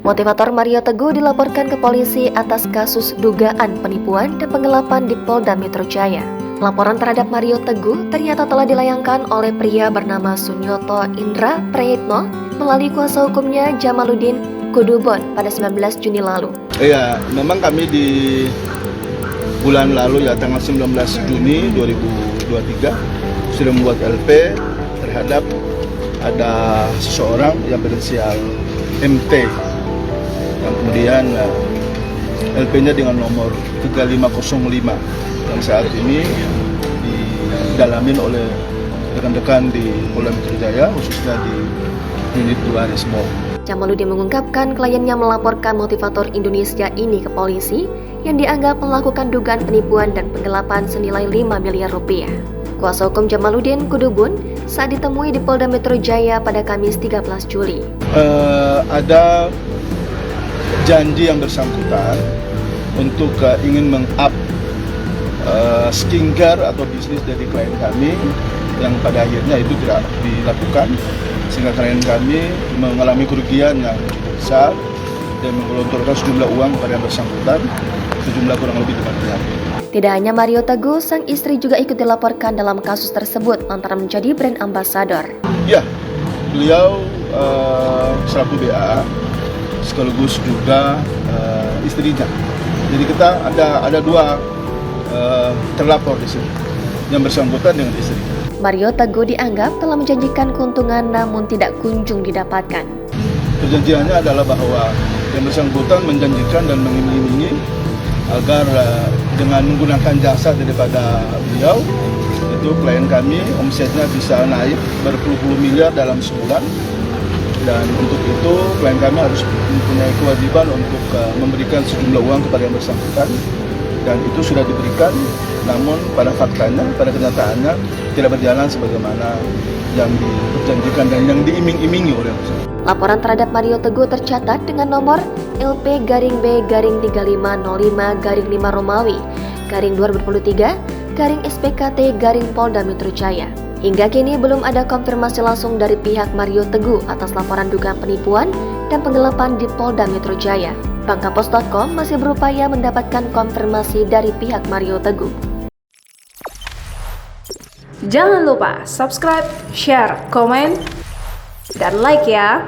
Motivator Mario Teguh dilaporkan ke polisi atas kasus dugaan penipuan dan penggelapan di Polda Metro Jaya. Laporan terhadap Mario Teguh ternyata telah dilayangkan oleh pria bernama Sunyoto Indra Prayitno melalui kuasa hukumnya Jamaluddin Kudubon pada 19 Juni lalu. Iya, memang kami di bulan lalu ya tanggal 19 Juni 2023 sudah membuat LP terhadap ada seseorang yang berinisial MT yang kemudian LP-nya dengan nomor 3505 yang saat ini didalamin oleh rekan-rekan di Polda Metro Jaya khususnya di unit 2 Resmo. Jamaluddin mengungkapkan kliennya melaporkan motivator Indonesia ini ke polisi yang dianggap melakukan dugaan penipuan dan penggelapan senilai 5 miliar rupiah. Kuasa hukum Jamaluddin Kudubun saat ditemui di Polda Metro Jaya pada Kamis 13 Juli. Ada janji yang bersangkutan untuk ingin meng-up skincare atau bisnis dari klien kami yang pada akhirnya itu tidak dilakukan sehingga klien kami mengalami kerugian yang besar dan menggelontorkan sejumlah uang kepada yang bersangkutan sejumlah kurang lebih 5 miliar. Tidak hanya Mario Teguh, sang istri juga ikut dilaporkan dalam kasus tersebut lantaran menjadi brand ambassador. Ya, beliau selaku BA sekaligus juga istrinya. Jadi kita ada dua terlapor di sini, yang bersangkutan dengan istri. Mario Teguh dianggap telah menjanjikan keuntungan namun tidak kunjung didapatkan. Perjanjiannya adalah bahwa yang bersangkutan menjanjikan dan mengiming-imingi agar dengan menggunakan jasa daripada beliau, itu klien kami omsetnya bisa naik berpuluh-puluh miliar dalam sebulan. Dan untuk itu klien kami harus mempunyai kewajiban untuk memberikan sejumlah uang kepada yang bersangkutan, dan itu sudah diberikan, namun pada faktanya, pada kenyataannya tidak berjalan sebagaimana yang diperjanjikan dan yang diiming-imingi oleh yang bersangkutan. Laporan terhadap Mario Teguh tercatat dengan nomor LP-B-3505-5 Romawi /2023 Polda Metro Jaya. Hingga kini belum ada konfirmasi langsung dari pihak Mario Teguh atas laporan dugaan penipuan dan penggelapan di Polda Metro Jaya. Bangkapos.com masih berupaya mendapatkan konfirmasi dari pihak Mario Teguh. Jangan lupa subscribe, share, komen, dan like ya!